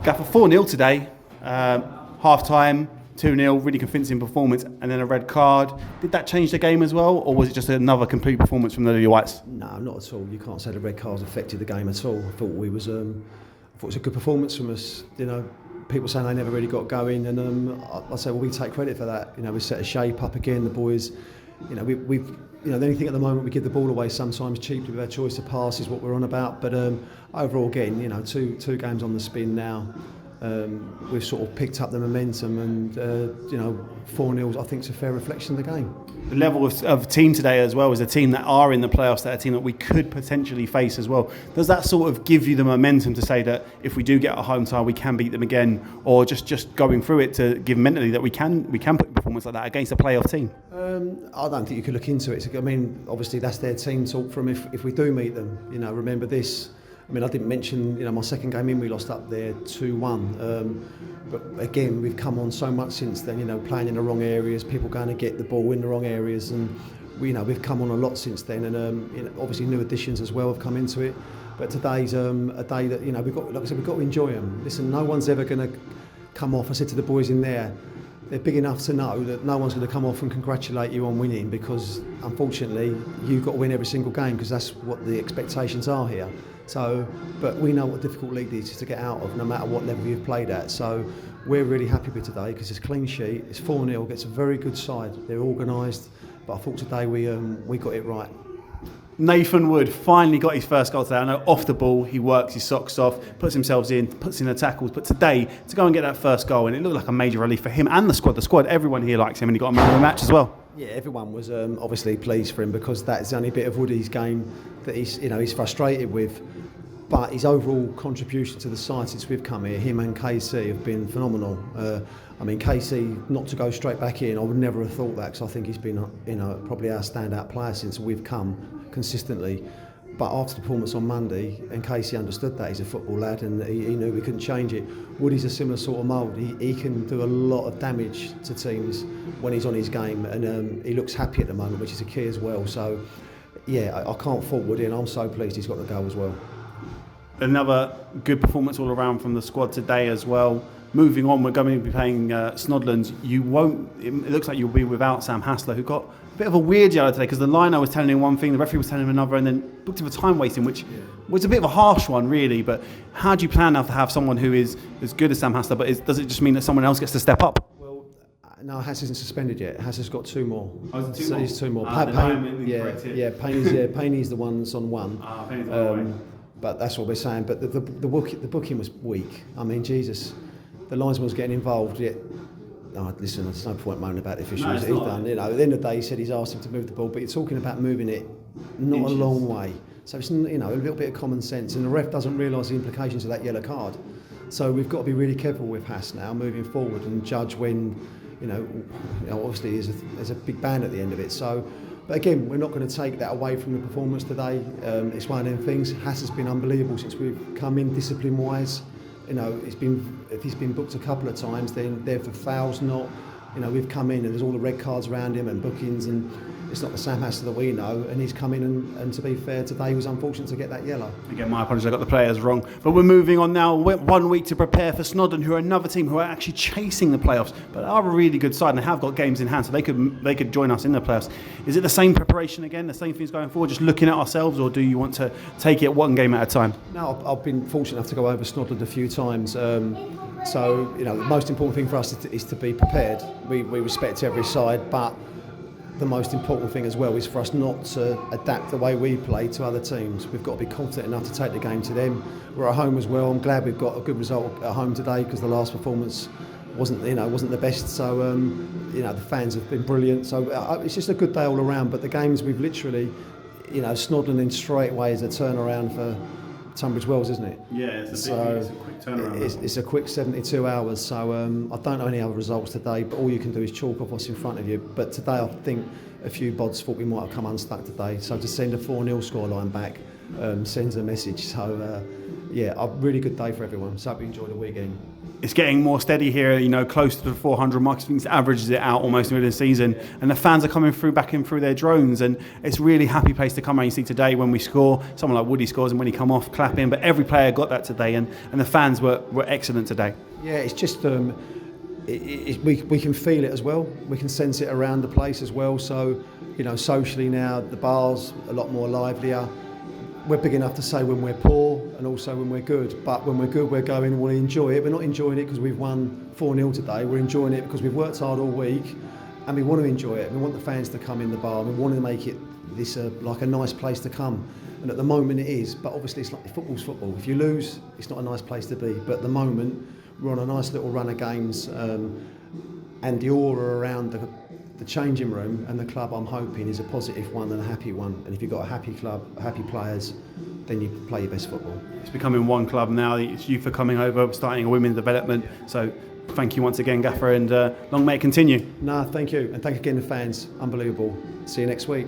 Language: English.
Gaffer, 4-0 today, half-time, 2-0, really convincing performance, and then a red card. Did that change the game as well, or was it just another complete performance from the Lilywhites? No, not at all. You can't say the red cards affected the game at all. I thought it was a good performance from us. You know, people saying they never really got going, and I say, well, we take credit for that. You know, we set a shape up again. The boys, you know, we've the only thing at the moment, we give the ball away sometimes cheaply with our choice of pass is what we're on about. But overall, again, you know, two games on the spin now. We've sort of picked up the momentum, and 4-0 I think is a fair reflection of the game. The level of team today as well is a team that are in the playoffs, that a team that we could potentially face as well. Does that sort of give you the momentum to say that if we do get a home tie, we can beat them again, or just going through it to give mentally that we can put a performance like that against a playoff team? I don't think you could look into it. I mean, obviously that's their team talk from if we do meet them. You know, remember this. I mean, I didn't mention, my second game in, we lost up there 2-1. But again, we've come on so much since then, playing in the wrong areas, people going to get the ball in the wrong areas. And, we've come on a lot since then. And obviously new additions as well have come into it. But today's a day that, we've got to enjoy them. Listen, no one's ever going to come off. I said to the boys in there, they're big enough to know that no one's going to come off and congratulate you on winning, because unfortunately you've got to win every single game, because that's what the expectations are here. So, but we know what difficult league it is to get out of, no matter what level you've played at. So we're really happy with today, because it's a clean sheet, it's 4-0, gets a very good side, they're organised, but I thought today we got it right. Nathan Wood finally got his first goal today. I know off the ball he works his socks off, puts himself in, puts in the tackles, but today to go and get that first goal, and it looked like a major relief for him and the squad, everyone here likes him, and he got a man of the match as well. Yeah, everyone was obviously pleased for him, because that's the only bit of Woody's game that he's frustrated with. But his overall contribution to the side since we've come here, him and KC have been phenomenal. KC, not to go straight back in, I would never have thought that, because I think he's been probably our standout player since we've come consistently. But after the performance on Monday, and Casey understood that, he's a football lad, and he knew we couldn't change it. Woody's a similar sort of mould. He can do a lot of damage to teams when he's on his game, and he looks happy at the moment, which is a key as well. So, yeah, I can't fault Woody, and I'm so pleased he's got the goal as well. Another good performance all around from the squad today as well. Moving on, we're going to be playing Snodlands. It looks like you'll be without Sam Hassler, who got a bit of a weird yellow today, because the liner was telling him one thing, the referee was telling him another, and then booked him for time wasting, which was a bit of a harsh one, really. But how do you plan now to have someone who is as good as Sam Hassler, but does it just mean that someone else gets to step up? Well, no, Hass isn't suspended yet. Hass has got two more. Oh, is it He's two more. Payne's the one that's on one. Payne's on one. But that's what we're saying. But the booking was weak. I mean, Jesus, the linesman was getting involved. Yet, listen, there's no point moaning about the officials. He's done. At the end of the day, he said he's asked him to move the ball, but you're talking about moving it not inches. A long way. So it's a little bit of common sense, and the ref doesn't realise the implications of that yellow card. So we've got to be really careful with Hass now, moving forward, and judge when, obviously there's a big ban at the end of it. So. But again, we're not going to take that away from the performance today. It's one of them things. Hass has been unbelievable since we've come in, discipline-wise. If he's been booked a couple of times, then they're for fouls, not. We've come in and there's all the red cards around him and bookings, and it's not the Sam Hassler that we know. And he's come in and to be fair, today he was unfortunate to get that yellow. Again, my apologies, I got the players wrong. But we're moving on now. 1 week to prepare for Snodden, who are another team who are actually chasing the playoffs, but are a really good side and they have got games in hand, so they could join us in the playoffs. Is it the same preparation again, the same things going forward, just looking at ourselves, or do you want to take it one game at a time? No, I've been fortunate enough to go over Snodden a few times. So the most important thing for us is to be prepared. We respect every side, but the most important thing as well is for us not to adapt the way we play to other teams. We've got to be confident enough to take the game to them. We're at home as well. I'm glad we've got a good result at home today, because the last performance wasn't the best. So the fans have been brilliant. So it's just a good day all around. But the games we've literally, Snodden in straight away is a turnaround for Tunbridge Wells, isn't it? Yeah, it's a quick turnaround. It's a quick 72 hours, so I don't know any other results today, but all you can do is chalk off what's in front of you. But today I think a few bods thought we might have come unstuck today, so to send a 4-0 scoreline back, sends a message. So yeah, a really good day for everyone. So I hope you enjoy the weekend. It's getting more steady here, close to the 400 mark. I think it averages it out almost in the season. And the fans are coming back in through their drones. And it's a really happy place to come around. You see today when we score, someone like Woody scores and when he come off, clapping. But every player got that today. And the fans were excellent today. Yeah, it's just, we can feel it as well. We can sense it around the place as well. So, socially now, the bar's a lot more livelier. We're big enough to say when we're poor and also when we're good. But when we're good, we're going and want to enjoy it. We're not enjoying it because we've won 4-0 today. We're enjoying it because we've worked hard all week and we want to enjoy it. We want the fans to come in the bar. We want to make it this like a nice place to come. And at the moment it is. But obviously it's like football's football. If you lose, it's not a nice place to be. But at the moment, we're on a nice little run of games. And the aura around the changing room and the club, I'm hoping, is a positive one and a happy one. And if you've got a happy club, happy players, then you play your best football. It's becoming one club now. It's you for coming over, starting a women's development. So thank you once again, Gaffer, and long may it continue. No, thank you. And thank again the fans. Unbelievable. See you next week.